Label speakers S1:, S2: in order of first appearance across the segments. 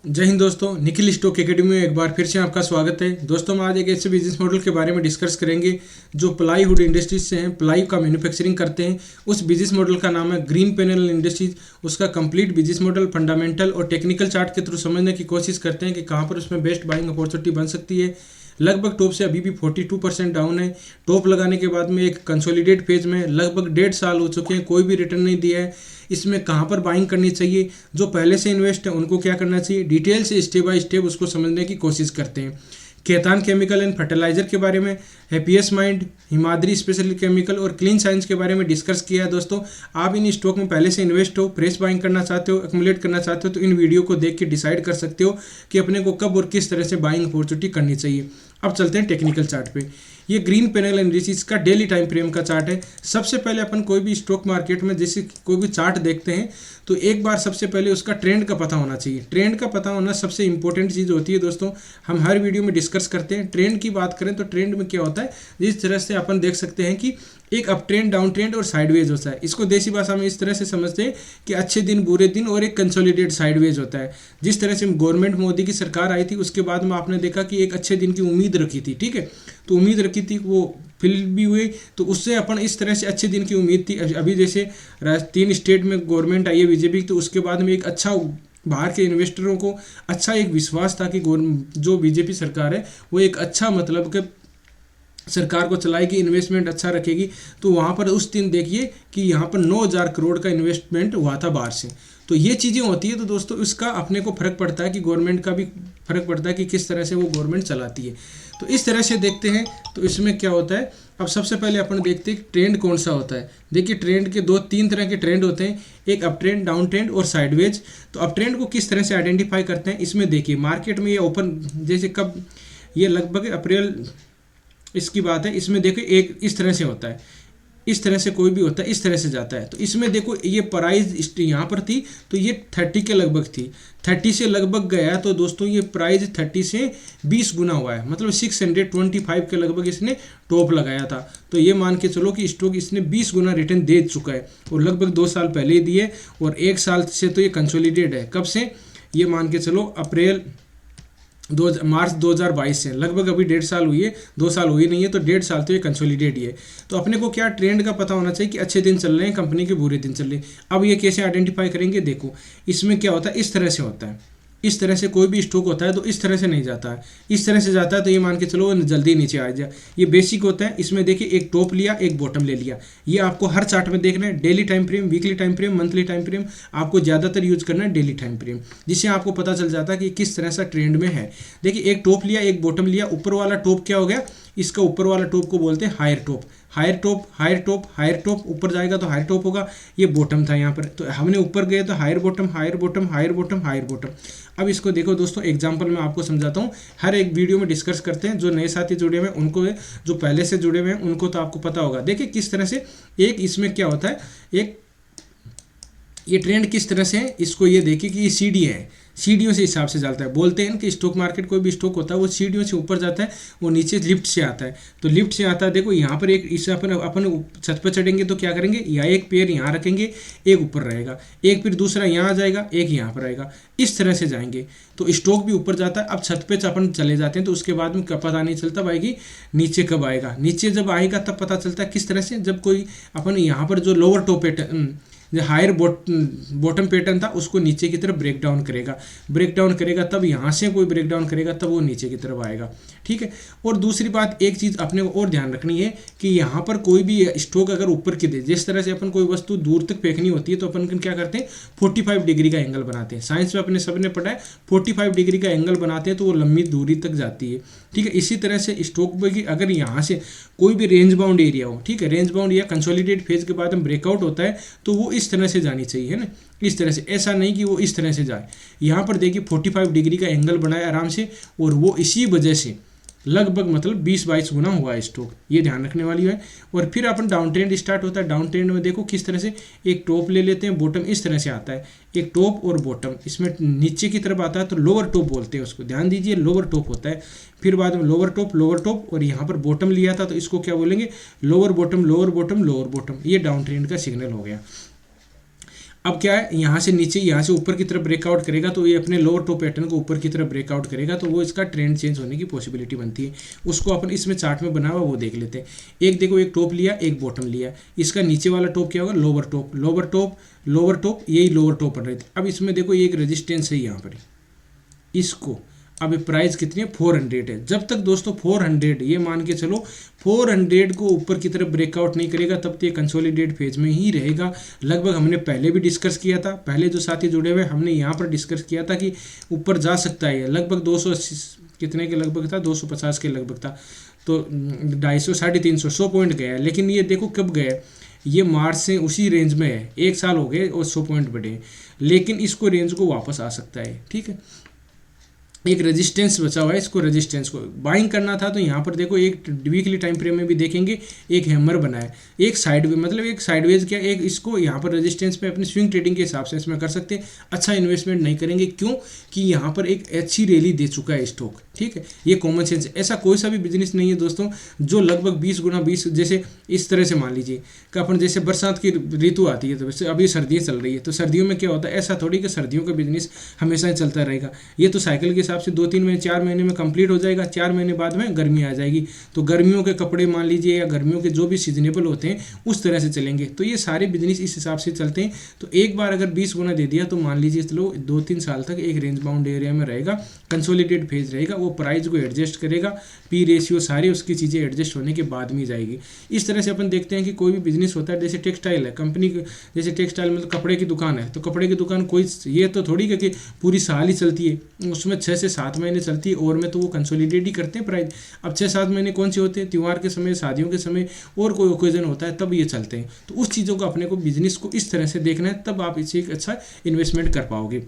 S1: जय हिंद दोस्तों, Nikhil stock academy में एक बार फिर से आपका स्वागत है। दोस्तों, हम आज एक ऐसे बिजनेस मॉडल के बारे में डिस्कस करेंगे जो प्लाईवुड इंडस्ट्रीज से हैं, प्लाई का मैन्युफैक्चरिंग करते हैं। उस बिजनेस मॉडल का नाम है ग्रीन पैनल इंडस्ट्रीज। उसका कंप्लीट बिजनेस मॉडल फंडामेंटल और टेक्निकल चार्ट के थ्रू समझने की कोशिश करते हैं कि कहाँ पर उसमें बेस्ट बाइंग अपॉर्चुनिटी बन सकती है। लगभग टॉप से अभी भी 42% डाउन है। टॉप लगाने के बाद में एक कंसोलिडेट फेज में लगभग 1.5 साल हो चुके हैं, कोई भी रिटर्न नहीं दिया है। इसमें कहाँ पर बाइंग करनी चाहिए, जो पहले से इन्वेस्ट है उनको क्या करना चाहिए, डिटेल से स्टेप बाय स्टेप उसको समझने की कोशिश करते हैं। खेतान केमिकल एंड फर्टिलाइजर के बारे में, happiest mind, Himadri special chemical और क्लीन साइंस के बारे में डिस्कस किया है। दोस्तों, आप इन स्टॉक में पहले से इन्वेस्ट हो, फ्रेश बाइंग करना चाहते हो, एक्युमुलेट करना चाहते हो, तो इन वीडियो को देख के डिसाइड कर सकते हो कि अपने को कब और किस तरह से बाइंग अपॉर्चुनिटी करनी चाहिए। अब चलते हैं टेक्निकल चार्ट पे। ये ग्रीन पैनल एनालिसिस का डेली टाइम फ्रेम का चार्ट है। सबसे पहले अपन कोई भी स्टॉक मार्केट में जैसे कोई भी चार्ट देखते हैं तो एक बार सबसे पहले उसका ट्रेंड का पता होना चाहिए। ट्रेंड का पता होना सबसे इंपॉर्टेंट चीज़ होती है। दोस्तों, हम हर वीडियो में डिस्कस करते हैं। ट्रेंड की बात करें तो ट्रेंड में क्या होता है, जिस तरह से अपन देख सकते हैं कि एक अप ट्रेंड, डाउन ट्रेंड और साइडवेज होता है। इसको देसी भाषा में इस तरह से समझते हैं कि अच्छे दिन, बुरे दिन और एक कंसोलिडेट साइडवेज होता है। जिस तरह से गवर्नमेंट मोदी की सरकार आई थी उसके बाद में आपने देखा कि एक अच्छे दिन की उम्मीद रखी थी, ठीक है, तो उम्मीद रखी थी, वो फिल भी हुए, तो उससे अपन इस तरह से अच्छे दिन की उम्मीद थी। अभी जैसे 3 स्टेट में गवर्नमेंट आई है बीजेपी, तो उसके बाद में एक अच्छा बाहर के इन्वेस्टरों को अच्छा एक विश्वास था कि जो बीजेपी सरकार है वो एक अच्छा मतलब कि सरकार को चलाएगी, इन्वेस्टमेंट अच्छा रखेगी। तो वहाँ पर उस दिन देखिए कि यहाँ पर 9,000 करोड़ का इन्वेस्टमेंट हुआ था बाहर से। तो ये चीज़ें होती है। तो दोस्तों, इसका अपने को फ़र्क पड़ता है कि गवर्नमेंट का भी फ़र्क पड़ता है कि किस तरह से वो गवर्नमेंट चलाती है। तो इस तरह से देखते हैं तो इसमें क्या होता है। अब सबसे पहले अपन देखते हैं ट्रेंड कौन सा होता है। देखिए, ट्रेंड के 2-3 तरह के ट्रेंड होते हैं, एक अप ट्रेंड, डाउन ट्रेंड और साइडवेज। तो अप ट्रेंड को किस तरह से आइडेंटिफाई करते हैं, इसमें देखिए मार्केट में ये ओपन जैसे कब, ये लगभग अप्रैल इसकी बात है। इसमें देखो एक इस तरह से होता है, इस तरह से कोई भी होता है, इस तरह से जाता है। तो इसमें देखो ये प्राइस यहाँ पर थी तो ये 30 के लगभग थी, 30 से लगभग गया। तो दोस्तों, ये प्राइस 30 से 20 गुना हुआ है, मतलब 625 के लगभग इसने टॉप लगाया था। तो ये मान के चलो कि स्टॉक इसने 20 गुना रिटर्न दे चुका है, और लगभग 2 साल पहले ही दिए, और 1 साल से तो ये कंसोलिडेट है। कब से, ये मान के चलो मार्च 2022 से, लगभग अभी 1.5 साल हुई है, 2 साल हुई नहीं है, तो 1.5 साल तो ये कंसोलिडेट ही है। तो अपने को क्या ट्रेंड का पता होना चाहिए कि अच्छे दिन चल रहे हैं, कंपनी के बुरे दिन चल रहे हैं। अब ये कैसे आइडेंटिफाई करेंगे, देखो इसमें क्या होता है, इस तरह से होता है। इस तरह से कोई भी स्टॉक होता है तो इस तरह से नहीं जाता है, इस तरह से जाता है। तो ये मान के चलो जल्दी नीचे आ जाए। ये बेसिक होता है। इसमें देखिए एक टॉप लिया, एक बॉटम ले लिया। ये आपको हर चार्ट में देखना है। Daily time frame, weekly time frame, monthly time frame, आपको ज़्यादातर यूज करना है डेली टाइम फ्रेम, जिससे आपको पता चल जाता है कि किस तरह से ट्रेंड में है। देखिए, एक टॉप लिया, एक बॉटम लिया। ऊपर वाला टॉप क्या हो गया, इसका ऊपर वाला टॉप को बोलते हैं higher top. Higher top, higher top, higher top, ऊपर जाएगा तो हायर टॉप होगा। ये बॉटम था यहाँ पर, तो हमने ऊपर गए तो higher bottom, higher bottom, higher bottom, higher bottom. अब इसको देखो दोस्तों, एग्जांपल मैं आपको समझाता हूँ। हर एक वीडियो में डिस्कस करते हैं। जो नए साथी जुड़े हुए हैं उनको, जो पहले से जुड़े हुए हैं उनको तो आपको पता होगा। देखिए किस तरह से एक इसमें क्या होता है, एक ये ट्रेंड किस तरह से है। इसको ये देखिए कि ये सीढ़ी है, सीढ़ियों से हिसाब से चलता है। बोलते हैं कि स्टॉक मार्केट, कोई भी स्टॉक होता है वो सीढ़ियों से ऊपर जाता है, वो नीचे लिफ्ट से आता है। तो लिफ्ट से आता है, देखो यहाँ पर एक, इस अपन छत पर चढ़ेंगे तो क्या करेंगे, या एक पैर यहाँ रखेंगे, एक ऊपर रहेगा, एक फिर दूसरा यहाँ आ जाएगा, एक यहाँ पर आएगा, इस तरह से जाएंगे। तो स्टॉक भी ऊपर जाता है। अब छत पे अपन चले जाते हैं तो उसके बाद में पता नहीं चलता भाई कि नीचे कब आएगा। नीचे जब आएगा तब पता चलता है किस तरह से, जब कोई अपन यहाँ पर जो लोअर टॉप जो हायर बॉटम पैटर्न था उसको नीचे की तरफ ब्रेक डाउन करेगा, तब यहाँ से कोई ब्रेक डाउन करेगा, तब वो नीचे की तरफ आएगा, ठीक है। और दूसरी बात, एक चीज़ अपने को और ध्यान रखनी है कि यहाँ पर कोई भी स्टॉक अगर ऊपर की दे, जिस तरह से अपन कोई वस्तु दूर तक फेंकनी होती है तो अपन क्या करते हैं, 45 डिग्री का एंगल बनाते हैं। साइंस में अपने सबने पढ़ा है, 45 डिग्री का एंगल बनाते हैं तो वो लंबी दूरी तक जाती है, ठीक है। इसी तरह से स्टॉक में अगर यहाँ से कोई भी रेंज बाउंड एरिया हो, ठीक है, रेंज बाउंड या कंसोलिडेट फेज के बाद में ब्रेकआउट होता है तो वो इस तरह से जानी चाहिए, है ना, इस तरह से। ऐसा नहीं कि वो इस तरह से जाए। यहाँ पर देखिए 45 डिग्री का एंगल बनाया आराम से, और वो इसी वजह से लगभग मतलब 20-22 गुना हुआ है स्टॉक, ये ध्यान रखने वाली है। और फिर अपन डाउन ट्रेंड स्टार्ट होता है। डाउन ट्रेंड में देखो किस तरह से, एक टॉप ले लेते हैं, बॉटम इस तरह से आता है, एक टॉप और बॉटम, इसमें नीचे की तरफ आता है तो लोअर टॉप बोलते हैं उसको, ध्यान दीजिए, लोअर टॉप होता है। फिर बाद में लोअर टॉप, और यहाँ पर बॉटम लिया था तो इसको क्या बोलेंगे, lower bottom, lower bottom, lower bottom. ये डाउन ट्रेंड का सिग्नल हो गया। अब क्या है, यहाँ से नीचे यहाँ से ऊपर की तरफ ब्रेकआउट करेगा तो ये अपने लोअर टॉप पैटर्न को ऊपर की तरफ ब्रेकआउट करेगा, तो वो इसका ट्रेंड चेंज होने की पॉसिबिलिटी बनती है। उसको अपन इसमें चार्ट में बना हुआ वो देख लेते हैं। एक देखो, एक टॉप लिया, एक बॉटम लिया, इसका नीचे वाला टॉप क्या होगा, lower top, lower top, lower top, यही लोअर टॉप बन रहे थे। अब इसमें देखो ये एक रेजिस्टेंस है यहाँ पर, इसको अब प्राइस कितनी है, 400 है। जब तक दोस्तों 400, ये मान के चलो 400 को ऊपर की तरफ ब्रेकआउट नहीं करेगा तब तक ये कंसोलिडेट फेज में ही रहेगा। लगभग हमने पहले भी डिस्कस किया था, पहले जो साथी जुड़े हुए हमने यहाँ पर डिस्कस किया था कि ऊपर जा सकता है, लगभग 280 कितने के लगभग था, 250 के लगभग था, तो 250, 350, 100 पॉइंट गया। लेकिन ये देखो कब गया, ये मार्च से उसी रेंज में है, 1 साल हो गए और 100 पॉइंट बढ़े, लेकिन इसको रेंज को वापस आ सकता है। ठीक है, एक रेजिस्टेंस बचा हुआ है, इसको रेजिस्टेंस को बाइंग करना था। तो यहाँ पर देखो एक वीकली टाइम फ्रेम में भी देखेंगे एक हैमर बना है, एक साइडवेज, मतलब एक साइडवेज क्या, एक इसको यहाँ पर रेजिस्टेंस पे अपनी स्विंग ट्रेडिंग के हिसाब से इसमें कर सकते हैं। अच्छा इन्वेस्टमेंट नहीं करेंगे, क्यों कि यहाँ पर एक अच्छी रैली दे चुका है स्टॉक। ठीक है, ये कॉमन सेंस है। ऐसा कोई सा भी बिजनेस नहीं है दोस्तों जो लगभग 20 गुना 20, जैसे इस तरह से मान लीजिए कि अपन जैसे बरसात की ऋतु आती है, तो वैसे अभी सर्दियाँ चल रही है, तो सर्दियों में क्या होता है, ऐसा थोड़ी कि सर्दियों का बिजनेस हमेशा ही चलता रहेगा। ये तो साइकिल के हिसाब से 2-3 महीने 4 महीने में कंप्लीट हो जाएगा, 4 महीने बाद में गर्मी आ जाएगी, तो गर्मियों के कपड़े मान लीजिए या गर्मियों के जो भी सीजनेबल होते हैं उस तरह से चलेंगे। तो ये सारे बिजनेस इस हिसाब से चलते हैं। तो एक बार अगर 20 गुना दे दिया तो मान लीजिए चलो 2-3 साल तक एक रेंज बाउंड एरिया में रहेगा, कंसोलिडेट फेज रहेगा, वो प्राइस को एडजस्ट करेगा, पी रेशियो सारी उसकी चीज़ें एडजस्ट होने के बाद में जाएगी। इस तरह से अपन देखते हैं कि कोई भी बिजनेस होता है, जैसे टेक्सटाइल है, कंपनी जैसे टेक्सटाइल मतलब कपड़े की दुकान है, तो कपड़े की दुकान कोई ये तो थोड़ी कि पूरी साल ही चलती है, उसमें 6 से 7 महीने चलती है, और में तो वो कंसोलिडेट ही करते हैं प्राइस। अब 6-7 महीने कौन से होते हैं, त्यौहार के समय, शादियों के समय, और कोई ओकेजन होता है तब ये चलते हैं। तो उस चीज़ों को अपने को बिजनेस को इस तरह से देखना है, तब आप इसे एक अच्छा इन्वेस्टमेंट कर पाओगे।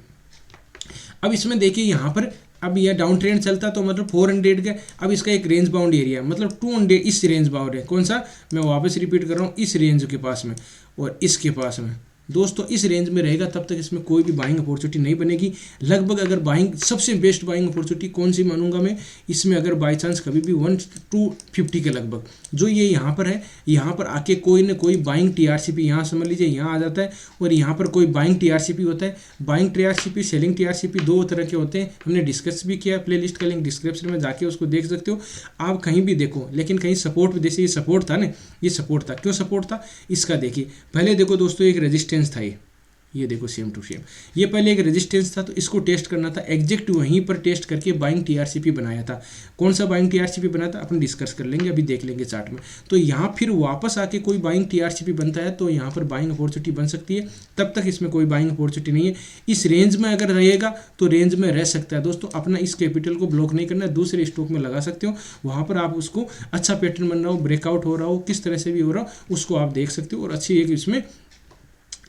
S1: अब इसमें देखिए यहाँ पर अब यह डाउन ट्रेंड चलता तो मतलब 400 का, अब इसका एक रेंज बाउंड एरिया मतलब 200, इस रेंज बाउंड है, कौन सा, मैं वापस रिपीट कर रहा हूँ, इस रेंज के पास में और इसके पास में दोस्तों, इस रेंज में रहेगा तब तक इसमें कोई भी बाइंग अपॉर्चुनिटी नहीं बनेगी। लगभग अगर बाइंग, सबसे बेस्ट बाइंग अपॉर्चुनिटी कौन सी मानूंगा मैं इसमें, अगर बाई चांस कभी भी 1-250 के लगभग जो ये यहाँ पर है, यहाँ पर आके कोई ना कोई बाइंग टीआरसीपी, यहाँ समझ लीजिए यहाँ आ जाता है, और यहाँ पर कोई बाइंग टीआरसीपी होता है। बाइंग टीआरसीपी, सेलिंग टीआरसीपी 2 तरह के होते हैं, हमने डिस्कस भी किया, प्ले लिस्ट का लिंक डिस्क्रिप्शन में जाके उसको देख सकते हो, आप कहीं भी देखो। लेकिन कहीं सपोर्ट, जैसे ये सपोर्ट था ना, ये सपोर्ट था, क्यों सपोर्ट था इसका देखिए, पहले देखो दोस्तों एक रेजिस्टेंस था, ये देखो सेम टू सेम, ये पहले एक रेजिस्टेंस था, तो इसको टेस्ट करना था, एग्जैक्ट वहीं पर टेस्ट करके बाइंग टीआरसीपी बनाया था। कौन सा बाइंग टीआरसीपी बना था अपन डिस्कस कर लेंगे, अभी देख लेंगे चार्ट में। तो यहाँ फिर वापस आके कोई बाइंग टीआरसीपी बनता है तो यहाँ पर बाइंग अपॉर्चुनिटी बन सकती है, तब तक इसमें कोई बाइंग अपॉर्चुनिटी नहीं है। इस रेंज में अगर रहेगा तो रेंज में रह सकता है दोस्तों, अपना इस कैपिटल को ब्लॉक नहीं करना है, दूसरे स्टॉक में लगा सकते हो, वहाँ पर आप उसको अच्छा पैटर्न बन रहा हो, ब्रेकआउट हो रहा हो, किस तरह से भी हो रहा हो, उसको आप देख सकते हो, और अच्छी एक इसमें,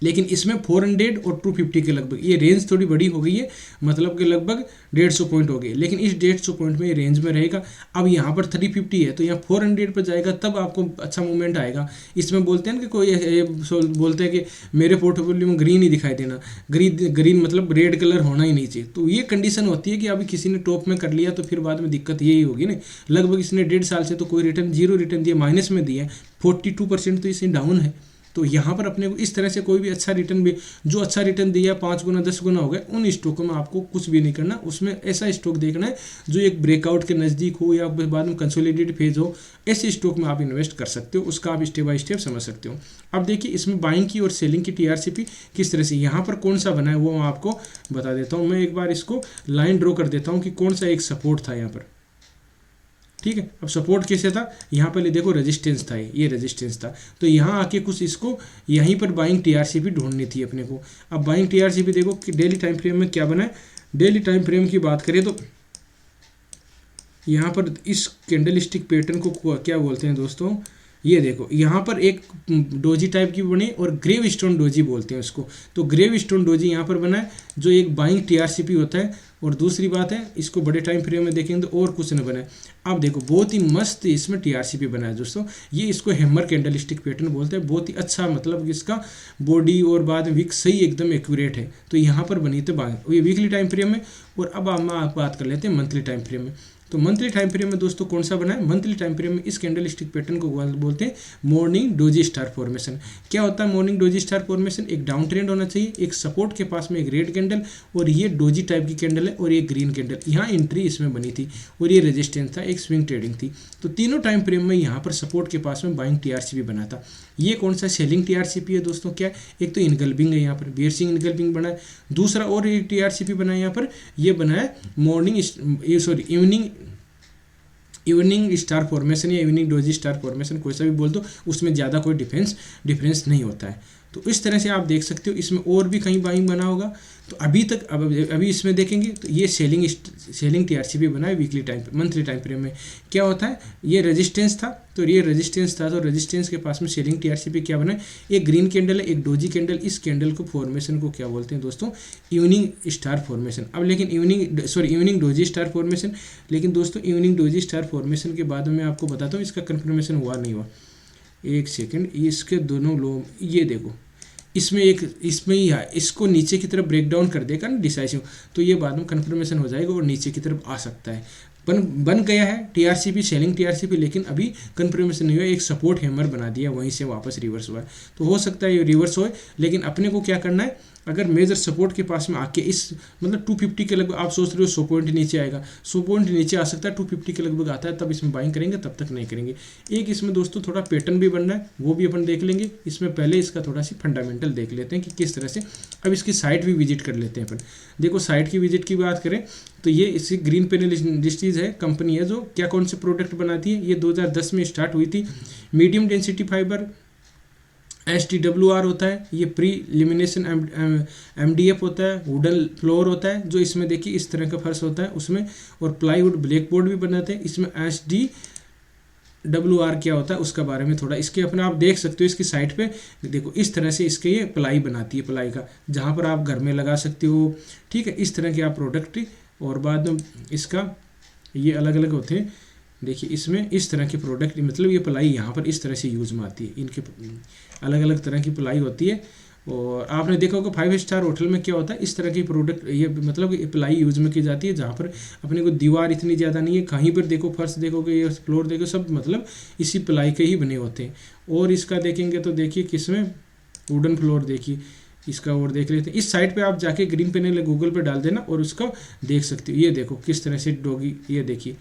S1: लेकिन इसमें 400 और 250 के लगभग ये रेंज थोड़ी बड़ी हो गई है, मतलब कि लगभग 150 पॉइंट हो गए, लेकिन इस 150 पॉइंट में ये रेंज में रहेगा। अब यहाँ पर 350 है तो यहाँ 400 पर जाएगा, तब आपको अच्छा मूवमेंट आएगा। इसमें बोलते हैं कि कोई बोलते हैं कि मेरे पोर्टफोलियो में ग्रीन ही दिखाई देना, ग्रीन मतलब रेड कलर होना ही नहीं चाहिए, तो ये कंडीशन होती है कि अभी किसी ने टॉप में कर लिया तो फिर बाद में दिक्कत यही होगी ना। लगभग इसने 1.5 साल से तो कोई रिटर्न, 0 रिटर्न दिया, माइनस में दिया, 42% तो इससे डाउन है। तो यहाँ पर अपने को इस तरह से कोई भी अच्छा रिटर्न भी, जो अच्छा रिटर्न दिया 5 गुना 10 गुना हो गए, उन स्टॉकों में आपको कुछ भी नहीं करना, उसमें ऐसा स्टॉक देखना है जो एक ब्रेकआउट के नज़दीक हो या बाद में कंसोलिडेटेड फेज हो, ऐसे स्टॉक में आप इन्वेस्ट कर सकते हो, उसका आप स्टेप बाय स्टेप समझ सकते हो। अब देखिए इसमें बाइंग की और सेलिंग की टीआरसीपी किस तरह से, यहाँ पर कौन सा बना है वो मैं आपको बता देता हूँ। मैं एक बार इसको लाइन ड्रॉ कर देता हूँ कि कौन सा एक सपोर्ट था यहाँ पर, ठीक है। अब सपोर्ट कैसे था, यहाँ पहले देखो रेजिस्टेंस था, ये रेजिस्टेंस था, तो यहाँ आके कुछ इसको यहीं पर बाइंग टीआरसीपी ढूंढनी थी अपने को। अब बाइंग टीआरसीपी देखो कि डेली टाइम फ्रेम में क्या बना है, डेली टाइम फ्रेम की बात करें तो यहाँ पर इस कैंडल स्टिक पैटर्न को क्या बोलते हैं दोस्तों, ये देखो यहाँ पर एक डोजी टाइप की बनी और ग्रेव स्टोन डोजी बोलते हैं उसको। तो ग्रेव स्टोन डोजी यहाँ पर बना है जो एक बाइंग टीआरसीपी होता है, और दूसरी बात है इसको बड़े टाइम फ्रेम में देखेंगे तो और कुछ न बना है। आप देखो बहुत ही मस्त इसमें टीआरसीपी बना है दोस्तों, ये इसको हैमर कैंडल स्टिक पैटर्न बोलते हैं, बहुत ही अच्छा, मतलब इसका बॉडी और बाद में विक सही एकदम एक्यूरेट है। तो यहाँ पर बनी थे ये वीकली टाइम फ्रेम में, और अब हम बात कर लेते हैं मंथली टाइम फ्रेम में। तो मंथली टाइम पीरियड में दोस्तों कौन सा बना है, मंथली टाइम पीरियड में इस कैंडल स्टिक पैटर्न को बोलते हैं मॉर्निंग डोजी स्टार फॉर्मेशन। क्या होता है मॉर्निंग डोजी स्टार फॉर्मेशन, एक डाउन ट्रेंड होना चाहिए, एक सपोर्ट के पास में एक रेड कैंडल और ये डोजी टाइप की कैंडल है और ये ग्रीन कैंडल, यहाँ एंट्री इसमें बनी थी और ये रेजिस्टेंस था, एक स्विंग ट्रेडिंग थी। तो तीनों टाइम पीरियड में यहाँ पर सपोर्ट के पास में बाइंग टीआरसीपी बना था। ये कौन सा सेलिंग टीआरसीपी है दोस्तों, क्या है, एक तो इनगल्बिंग है, यहाँ पर बियर्सिंग इनगल्बिंग बना है, दूसरा और एक टीआरसीपी बना है यहाँ पर, ये बना है इवनिंग स्टार फॉर्मेशन या इवनिंग डोजी स्टार फॉर्मेशन, कोई सा भी बोल दो, उसमें ज़्यादा कोई डिफरेंस नहीं होता है। तो इस तरह से आप देख सकते हो, इसमें और भी कहीं बाइंग बना होगा। तो अभी इसमें देखेंगे तो ये सेलिंग टीआरसीपी बना है weekly time monthly time period में। क्या होता है, ये रेजिस्टेंस था, तो रेजिस्टेंस के पास में सेलिंग टीआरसीपी क्या बना है, एक ग्रीन कैंडल है, एक डोजी कैंडल, इस कैंडल को फॉर्मेशन को क्या बोलते हैं दोस्तों, इवनिंग स्टार फॉर्मेशन। अब लेकिन इवनिंग डोजी स्टार फॉर्मेशन, लेकिन दोस्तों इवनिंग डोजी स्टार फॉर्मेशन के बाद मैं आपको बताता हूँ इसका कन्फर्मेशन हुआ नहीं हुआ। एक सेकेंड, इसके दोनों लोग ये देखो, इसमें ही है, इसको नीचे की तरफ ब्रेक डाउन कर देगा ना डिसाइसिव, तो ये बाद में कन्फर्मेशन हो जाएगा और नीचे की तरफ आ सकता है। बन गया है टीआरसीपी, सेलिंग टीआरसीपी, लेकिन अभी कन्फर्मेशन नहीं हुआ, एक सपोर्ट हैमर बना दिया, वहीं से वापस रिवर्स हुआ है। तो हो सकता है ये रिवर्स होए, लेकिन अपने को क्या करना है, अगर मेजर सपोर्ट के पास में आके इस मतलब 250 के लगभग, आप सोच रहे हो 100 पॉइंट नीचे आएगा, 100 पॉइंट नीचे आ सकता है, 250 के लगभग आता है तब इसमें बाइंग करेंगे, तब तक नहीं करेंगे। एक इसमें दोस्तों थोड़ा पैटर्न भी बनना है, वो भी अपन देख लेंगे। इसमें पहले इसका थोड़ा सी फंडामेंटल देख लेते हैं कि किस तरह से। अब इसकी साइट भी विजिट कर लेते हैं अपन। देखो साइट की विजिट की बात करें तो ये इसकी ग्रीन पेनल इंडस्ट्रीज है, कंपनी है जो क्या कौन से प्रोडक्ट बनाती है। ये 2010 में स्टार्ट हुई थी। मीडियम डेंसिटी फाइबर STWR होता है, ये प्री लिमिनेशन MDF होता है, वुडन फ्लोर होता है जो इसमें देखिए इस तरह का फर्श होता है उसमें, और प्लाईवुड ब्लैक बोर्ड भी बनाते हैं। इसमें SDWR क्या होता है उसका बारे में थोड़ा इसके अपने आप देख सकते हो। इसकी साइट पे देखो इस तरह से इसके ये प्लाई बनाती है, प्लाई का जहाँ पर आप घर में लगा सकते हो, ठीक है, इस तरह के आप प्रोडक्ट। और बाद में इसका ये अलग अलग होते हैं, देखिए इसमें इस तरह के प्रोडक्ट, मतलब ये प्लाई यहाँ पर इस तरह से यूज़ में आती है, इनके अलग अलग तरह की प्लाई होती है। और आपने देखा होगा 5 स्टार होटल में क्या होता है, इस तरह की प्रोडक्ट ये मतलब प्लाई यूज़ में की जाती है, जहाँ पर अपने को दीवार इतनी ज़्यादा नहीं है, कहीं पर देखो फर्श देखोगे ये फ्लोर देखो सब मतलब इसी प्लाई के ही बने होते हैं। और इसका देखेंगे तो देखिए किसमें वुडन फ्लोर, देखिए इसका और देख लेते हैं। इस साइट पे आप जाके ग्रीन पेनल गूगल पे डाल देना और उसको देख सकते हो। ये देखो किस तरह से डॉगी, ये देखिए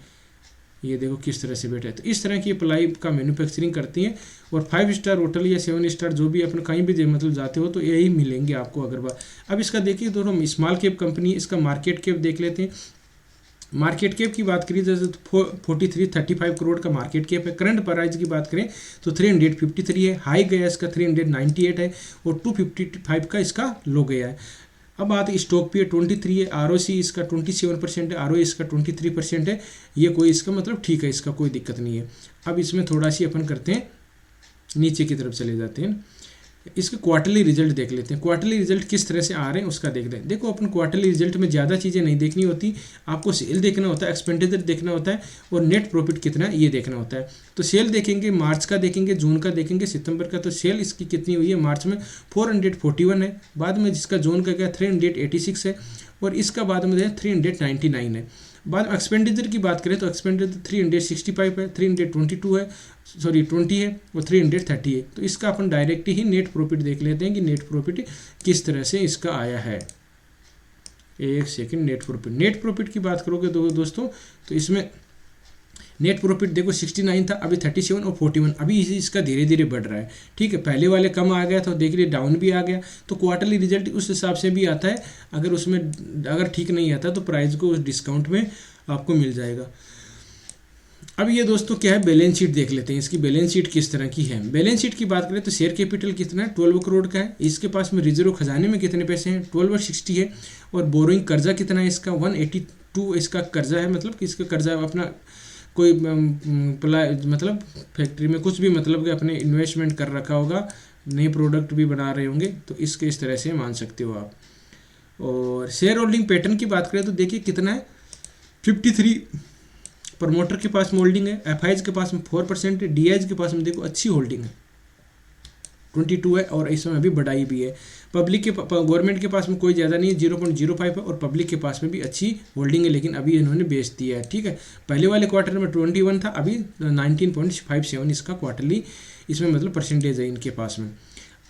S1: ये देखो किस तरह से बैठा है। तो इस तरह की प्लाई का मैन्युफैक्चरिंग करती हैं। और 5 स्टार होटल या 7 स्टार जो भी अपने कहीं भी मतलब जाते हो तो यही मिलेंगे आपको अगर अब इसका देखिए दोनों स्मॉल कैप कंपनी है, इसका मार्केट कैप देख लेते हैं। मार्केट कैप की बात करिए जैसे 35 करोड़ का मार्केट कैप है। करंट प्राइस की बात करें तो 353 है, हाई गया इसका 398 है और 255 का इसका लो गया है। अब बात स्टॉक पे 23 है, ROC इसका 27% है, ROE इसका 23% है। ये कोई इसका मतलब ठीक है, इसका कोई दिक्कत नहीं है। अब इसमें थोड़ा सी अपन करते हैं, नीचे की तरफ चले जाते हैं, इसके क्वार्टरली रिजल्ट देख लेते हैं। क्वार्टरली रिजल्ट किस तरह से आ रहे हैं उसका देख रहे हैं। देखो अपन क्वार्टरली रिजल्ट में ज़्यादा चीज़ें नहीं देखनी होती, आपको सेल देखना होता है, एक्सपेंडिचर देखना होता है और नेट प्रॉफिट कितना है ये देखना होता है। तो सेल देखेंगे, मार्च का देखेंगे, जून का देखेंगे, सितंबर का। तो सेल इसकी कितनी हुई है, मार्च में 441 है, बाद में जिसका जून का गया 386 है और इसका बाद में 399 है। बाद एक्सपेंडिचर की बात करें तो एक्सपेंडिचर 365 है, 322 है, सॉरी 20 है और 330 है। तो इसका अपन डायरेक्ट ही नेट प्रॉफिट देख लेते हैं कि नेट प्रॉफिट किस तरह से इसका आया है। एक सेकंड, नेट प्रॉफिट की बात करोगे दोस्तों तो इसमें नेट प्रॉफिट देखो 69 था, अभी 37 और 41, अभी इसका धीरे धीरे बढ़ रहा है। ठीक है, पहले वाले कम आ गया था, देख लीजिए डाउन भी आ गया। तो क्वार्टरली रिजल्ट उस हिसाब से भी आता है, अगर ठीक नहीं आता तो प्राइस को उस डिस्काउंट में आपको मिल जाएगा। अब ये दोस्तों क्या है, बैलेंस शीट देख लेते हैं। इसकी बैलेंस शीट किस तरह की है। बैलेंस शीट की बात करें तो शेयर कैपिटल कितना है, 12 करोड़ का है। इसके पास में रिजर्व खजाने में कितने पैसे हैं, 12/60 है। और बोरोइंग कर्जा कितना है इसका, 182 इसका कर्जा है, मतलब कि इसका कर्जा अपना कोई मतलब फैक्ट्री में कुछ भी मतलब कि अपने इन्वेस्टमेंट कर रखा होगा, नए प्रोडक्ट भी बना रहे होंगे, तो इसके इस तरह से मान सकते हो आप। और शेयर होल्डिंग पैटर्न की बात करें तो देखिए कितना है, 53 प्रमोटर के पास होल्डिंग है, FIs के पास में 4% है, DIs के पास में देखो अच्छी होल्डिंग है 22 है और इसमें अभी बढ़ाई भी है। पब्लिक के गवर्नमेंट के पास में कोई ज़्यादा नहीं है, 0.05 है, और पब्लिक के पास में भी अच्छी होल्डिंग है, लेकिन अभी इन्होंने बेच दिया है। ठीक है, पहले वाले क्वार्टर में 21 था, अभी 19.57 इसका क्वार्टरली इसमें मतलब परसेंटेज है इनके पास में।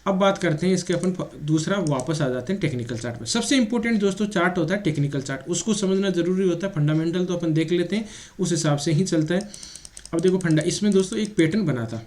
S1: अब बात करते हैं इसके अपन दूसरा, वापस आ जाते हैं टेक्निकल चार्ट पे। सबसे इंपॉर्टेंट दोस्तों चार्ट होता है टेक्निकल चार्ट, उसको समझना जरूरी होता है। फंडामेंटल तो अपन देख लेते हैं, उस हिसाब से ही चलता है। अब देखो इसमें दोस्तों एक पैटर्न बना था।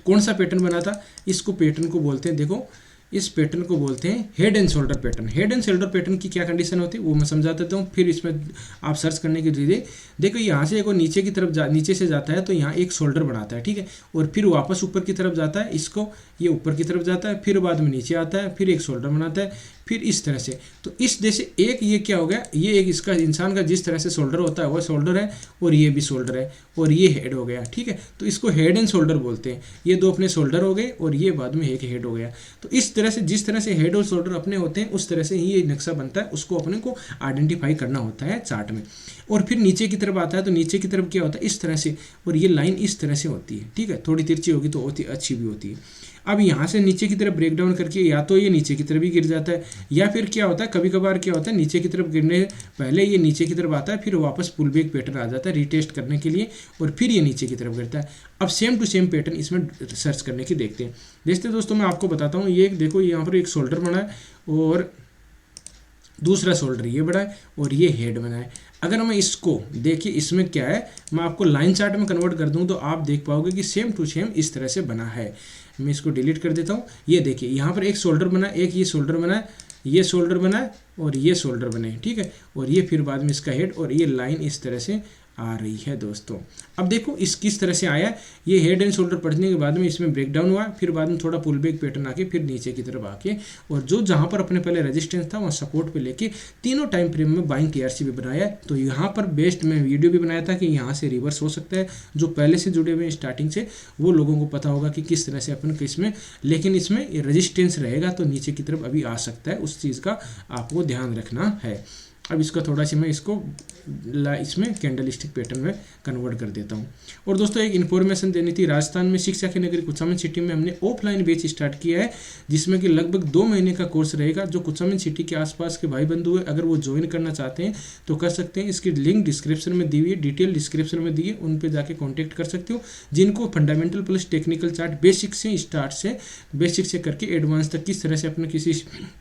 S1: कौन सा पैटर्न बना था? इसको पैटर्न को बोलते हैं, देखो इस पैटर्न को बोलते हैं head and shoulder pattern. Head and shoulder pattern की क्या कंडीशन होती है वो मैं समझा देता हूँ, फिर इसमें आप सर्च करने की दीजिए। देखो यहाँ से एक नीचे की तरफ नीचे से जाता है तो यहाँ एक शोल्डर बनाता है, ठीक है, और फिर वापस ऊपर की तरफ जाता है, इसको ये ऊपर की तरफ जाता है, फिर बाद में नीचे आता है, फिर एक शोल्डर बनाता है, फिर इस तरह से। तो इस जैसे एक ये क्या हो गया, ये एक इसका इंसान का जिस तरह से शोल्डर होता है वो शोल्डर है, और ये भी शोल्डर है, और ये हेड हो गया। ठीक है, तो इसको हेड एंड शोल्डर बोलते हैं। ये दो अपने शोल्डर हो गए और ये बाद में एक हेड हो गया। तो इस तरह से जिस तरह से हेड और शोल्डर अपने होते हैं उस तरह से ही ये नक्शा बनता है, उसको अपने को आइडेंटिफाई करना होता है चार्ट में। और फिर नीचे की तरफ आता है तो नीचे की तरफ क्या होता है, इस तरह से, और ये लाइन इस तरह से होती है। ठीक है, थोड़ी तिरछी होगी तो अच्छी भी होती है। अब यहाँ से नीचे की तरफ ब्रेक डाउन करके या तो ये नीचे की तरफ ही गिर जाता है, या फिर क्या होता है कभी कभार क्या होता है नीचे की तरफ गिरने पहले ये नीचे की तरफ आता है, फिर वापस पुल बैक पैटर्न आ जाता है रीटेस्ट करने के लिए, और फिर ये नीचे की तरफ गिरता है। अब सेम टू सेम पैटर्न इसमें सर्च करने की देखते हैं। देखते दोस्तों मैं आपको बताता हूँ, ये देखो यहाँ पर एक शोल्डर बना है और दूसरा शोल्डर ये बड़ा है और ये हेड बना है। अगर मैं इसको देखिए इसमें क्या है, मैं आपको लाइन चार्ट में कन्वर्ट कर दूं तो आप देख पाओगे कि सेम टू सेम इस तरह से बना है। मैं इसको डिलीट कर देता हूँ। ये देखिए यहाँ पर एक शोल्डर बना है, एक ये शोल्डर बना है, ये शोल्डर बना है और ये शोल्डर बने हैं। ठीक है, और ये फिर बाद में इसका हेड, और ये लाइन इस तरह से आ रही है दोस्तों। अब देखो इस किस तरह से आया, ये हेड एंड शोल्डर पढ़ने के बाद में इसमें ब्रेक डाउन हुआ, फिर बाद में थोड़ा पुल बैक पैटर्न आके फिर नीचे की तरफ आके, और जो जहां पर अपने पहले रेजिस्टेंस था वहाँ सपोर्ट पे लेके तीनों टाइम फ्रेम में बाइंग टीआरसी भी बनाया है। तो यहाँ पर बेस्ट मैं वीडियो भी बनाया था कि यहाँ से रिवर्स हो सकता है। जो पहले से जुड़े हुए हैं स्टार्टिंग से वो लोगों को पता होगा कि किस तरह से अपन किसमें, लेकिन इसमें रेजिस्टेंस रहेगा तो नीचे की तरफ अभी आ सकता है, उस चीज़ का आपको ध्यान रखना है। अब इसका थोड़ा सा मैं इसको इसमें कैंडल स्टिक पैटर्न में कन्वर्ट कर देता हूँ। और दोस्तों एक इन्फॉर्मेशन देनी थी, राजस्थान में शिक्षा की नगरी कुचामन सिटी में हमने ऑफलाइन बैच स्टार्ट किया है, जिसमें कि लगभग 2 महीने का कोर्स रहेगा। जो कुचामन सिटी के आसपास के भाई बंधु है अगर वो ज्वाइन करना चाहते हैं तो कर सकते हैं। इसकी लिंक डिस्क्रिप्शन में दी हुई है, डिटेल डिस्क्रिप्शन में दी है, उन पर जाके कॉन्टैक्ट कर सकते हो। जिनको fundamental plus technical chart basic से करके एडवांस तक किस तरह से अपने किसी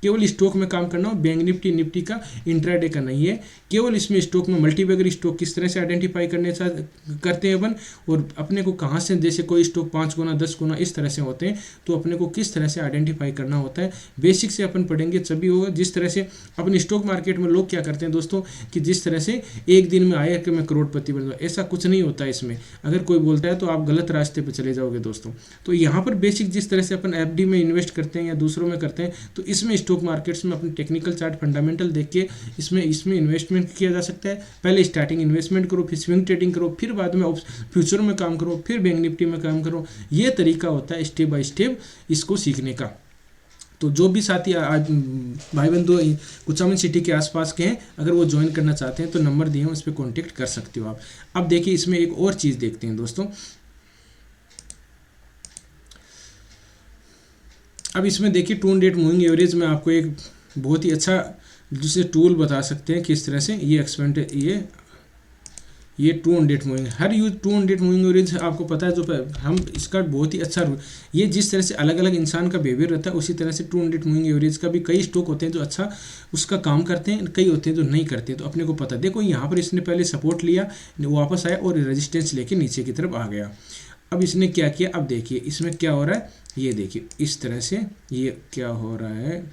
S1: केवल स्टॉक में काम करना हो, बैंक निफ्टी का इंट्राडे का नहीं है, केवल इसमें स्टॉक में मल्टीबैगर स्टॉक किस तरह से आइडेंटिफाई करते हैं अपन, और अपने को कहाँ से, जैसे कोई स्टॉक 5 गुना 10 गुना इस तरह से होते हैं तो अपने को किस तरह से आइडेंटिफाई करना होता है, बेसिक से अपन पढ़ेंगे तभी होगा। जिस तरह से अपने स्टॉक मार्केट में लोग क्या करते हैं दोस्तों कि जिस तरह से एक दिन में आया कि मैं करोड़पति बन जाऊँ, ऐसा कुछ नहीं होता है इसमें। अगर कोई बोलता है तो आप गलत रास्ते पर चले जाओगे दोस्तों। तो यहाँ पर बेसिक जिस तरह से अपन एफडी में इन्वेस्ट करते हैं या दूसरों में करते हैं, तो इसमें स्टॉक मार्केट्स में अपने टेक्निकल चार्ट फंडामेंटल देख के इसमें इन्वेस्टमेंट किया जा सकता है। पहले स्टार्टिंग इन्वेस्टमेंट करो, फिर स्विंग ट्रेडिंग करो, फिर बाद में फ्यूचर में काम करो, फिर बैंक निफ्टी में काम करो। ये तरीका होता है स्टेप बाय स्टेप इसको सीखने का। तो जो भी साथी आज भाई बंधु कुचामन सिटी के आसपास के हैं, अगर वो ज्वाइन करना चाहते हैं तो नंबर दिए हैं उस पर कॉन्टेक्ट कर सकते हो आप। अब देखिए इसमें एक और चीज़ देखते हैं दोस्तों। अब इसमें देखिए 2 डेट मूविंग एवरेज में आपको एक बहुत ही अच्छा जिसे टूल बता सकते हैं किस तरह से ये एक्सपेंड ये 200 मूविंग हर यूज 200 मूविंग एवरेज आपको पता है। जो हम इसका बहुत ही अच्छा, ये जिस तरह से अलग अलग इंसान का बिहेवियर रहता है उसी तरह से 200 मूविंग एवरेज का भी कई स्टॉक होते हैं जो अच्छा उसका काम करते हैं, कई होते हैं जो नहीं करते। तो अपने को पता, देखो यहाँ पर इसने पहले सपोर्ट लिया, वापस आया और रेजिस्टेंस लेके नीचे की तरफ आ गया। अब इसने क्या किया, अब देखिए इसमें क्या हो रहा है, ये देखिए इस तरह से ये क्या हो रहा है,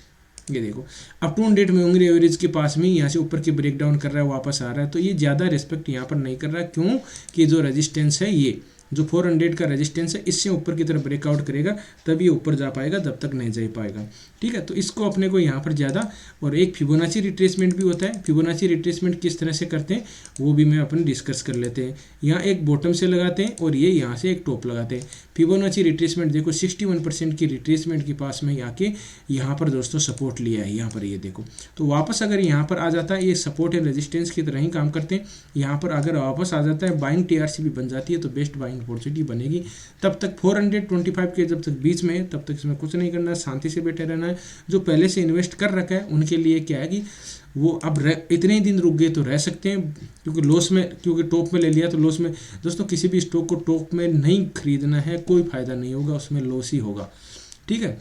S1: ये देखो अब 200 मूविंग एवरेज के पास में यहाँ से ऊपर की ब्रेक डाउन कर रहा है, वापस आ रहा है। तो ये ज़्यादा रिस्पेक्ट यहाँ पर नहीं कर रहा है, क्यों कि जो रेजिस्टेंस है ये जो 400 का रेजिस्टेंस है इससे ऊपर की तरफ ब्रेकआउट करेगा तब ये ऊपर जा पाएगा, जब तक नहीं जा पाएगा। ठीक है, तो इसको अपने को यहाँ पर ज़्यादा, और एक फिबोनाची रिट्रेसमेंट भी होता है। फिबोनाची रिट्रेसमेंट किस तरह से करते हैं वो भी मैं अपन डिस्कस कर लेते हैं। यहाँ एक बॉटम से लगाते हैं और ये यहाँ से एक टॉप लगाते हैं। फिबोनाची रिट्रेसमेंट देखो 61% की रिट्रेसमेंट के पास में आके यहाँ पर दोस्तों सपोर्ट लिया है, यहाँ पर ये देखो। तो वापस अगर यहाँ पर आ जाता है, ये सपोर्ट एंड रेजिस्टेंस की तरह ही काम करते हैं। यहाँ पर अगर वापस आ जाता है, बाइंग टीआरसी भी बन जाती है, तो बेस्ट बाइंग अपॉर्चुनिटी बनेगी। तब तक 425 के जब तक बीच में है तब तक इसमें कुछ नहीं करना है, शांति से बैठे रहना है। जो पहले से इन्वेस्ट कर रखा है उनके लिए क्या है कि वो अब इतने ही दिन रुक गए तो रह सकते हैं, क्योंकि लॉस में, क्योंकि टॉप में ले लिया तो लॉस में। दोस्तों किसी भी स्टॉक को टॉप में नहीं खरीदना है, कोई फायदा नहीं होगा, उसमें लॉस ही होगा। ठीक है,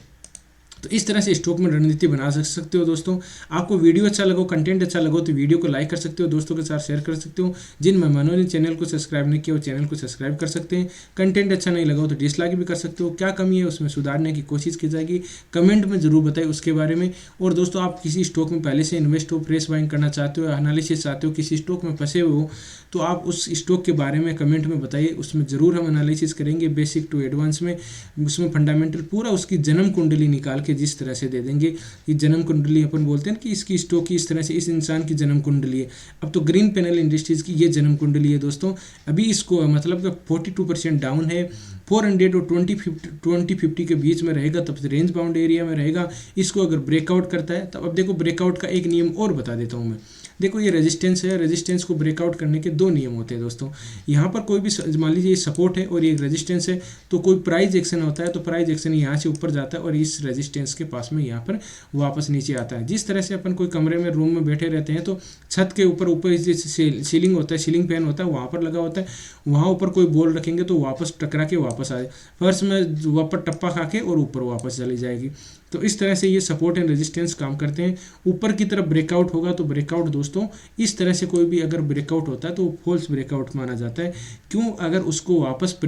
S1: तो इस तरह से स्टॉक में रणनीति बना सकते हो। दोस्तों आपको वीडियो अच्छा लगा, कंटेंट अच्छा लगा तो वीडियो को लाइक कर सकते हो, दोस्तों के साथ शेयर कर सकते हो। जिन मेहमानों ने चैनल को सब्सक्राइब नहीं किया वो चैनल को सब्सक्राइब कर सकते हैं। कंटेंट अच्छा नहीं लगा हो तो डिसलाइक भी कर सकते हो। क्या कमी है उसमें सुधारने की कोशिश की जाएगी, कमेंट में जरूर बताएं उसके बारे में। और दोस्तों आप किसी स्टॉक में पहले से इन्वेस्ट हो, फ्रेश बाइंग करना चाहते हो, एनालिसिस चाहते हो, किसी स्टॉक में फंसे हो तो आप उस स्टॉक के बारे में कमेंट में बताइए, उसमें ज़रूर हम एनालिसिस करेंगे बेसिक टू एडवांस में। उसमें फंडामेंटल पूरा उसकी जन्म कुंडली निकाल के जिस तरह से दे देंगे। ये जन्म कुंडली अपन बोलते हैं कि इसकी स्टॉक की इस तरह से इस इंसान की जन्म कुंडली है। अब तो ग्रीन पैनल इंडस्ट्रीज़ की ये जन्म कुंडली है दोस्तों। अभी इसको मतलब 42% डाउन है, 400 और 2050 के बीच में रहेगा, तब रेंज बाउंड एरिया में रहेगा। इसको अगर ब्रेकआउट करता है तब अब देखो ब्रेकआउट का एक नियम और बता देता हूँ मैं। देखो ये रेजिस्टेंस है, रेजिस्टेंस को ब्रेकआउट करने के दो नियम होते हैं दोस्तों। यहाँ पर कोई भी मान लीजिए सपोर्ट है और ये रेजिस्टेंस है, तो कोई प्राइस एक्शन होता है तो प्राइस एक्शन यहाँ से ऊपर जाता है और इस रेजिस्टेंस के पास में यहाँ पर वापस नीचे आता है। जिस तरह से अपन कोई कमरे में रूम में बैठे रहते हैं तो छत के ऊपर सीलिंग होता है, सीलिंग फैन होता है, वहाँ पर लगा होता है, वहाँ ऊपर कोई बॉल रखेंगे तो वापस टकरा के वापस आए, फर्श में वापस टप्पा खा के और ऊपर वापस चली जाएगी। तो इस तरह से ये सपोर्ट एंड रेजिस्टेंस काम करते हैं। ऊपर की तरफ ब्रेकआउट होगा तो ब्रेकआउट दोस्तों इस तरह से कोई भी अगर ब्रेकआउट होता है तो वो फॉल्स ब्रेकआउट माना जाता है। क्यों? अगर उसको वापस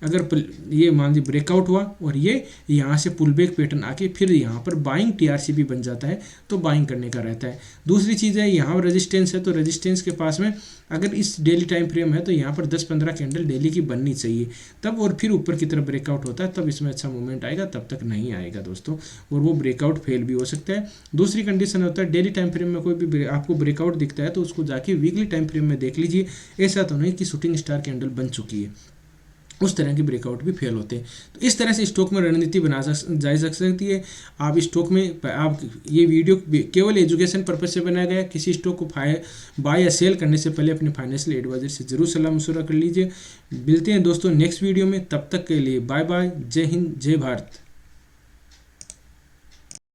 S1: अगर ये मान लीजिए ब्रेकआउट हुआ और ये यहाँ से पुल बैक पैटर्न आके फिर यहाँ पर बाइंग टीआरसीबी बन जाता है तो बाइंग करने का रहता है। दूसरी चीज़ है यहाँ रेजिस्टेंस है तो रेजिस्टेंस के पास में अगर इस डेली टाइम फ्रेम है तो यहाँ पर 10-15 कैंडल डेली की बननी चाहिए तब, और फिर ऊपर की तरफ ब्रेकआउट होता है तब इसमें अच्छा मूवमेंट आएगा, तब तक नहीं आएगा दोस्तों, और वो ब्रेकआउट फेल भी हो सकता है। दूसरी कंडीशन होता है डेली टाइम फ्रेम में कोई भी आपको ब्रेकआउट दिखता है तो उसको जाके वीकली टाइम फ्रेम में देख लीजिए। ऐसा तो नहीं कि शूटिंग स्टार कैंडल बन चुकी है, उस तरह के ब्रेकआउट भी फेल होते हैं। तो इस तरह से स्टॉक में रणनीति बना जा सकती है। आप स्टॉक में आप ये वीडियो केवल एजुकेशन पर्पज से बनाया गया। किसी स्टॉक को बाय या सेल करने से पहले अपने फाइनेंशियल एडवाइजर से जरूर सलाह मशवरा कर लीजिए। मिलते हैं दोस्तों नेक्स्ट वीडियो में, तब तक के लिए बाय बाय, जय हिंद, जय भारत।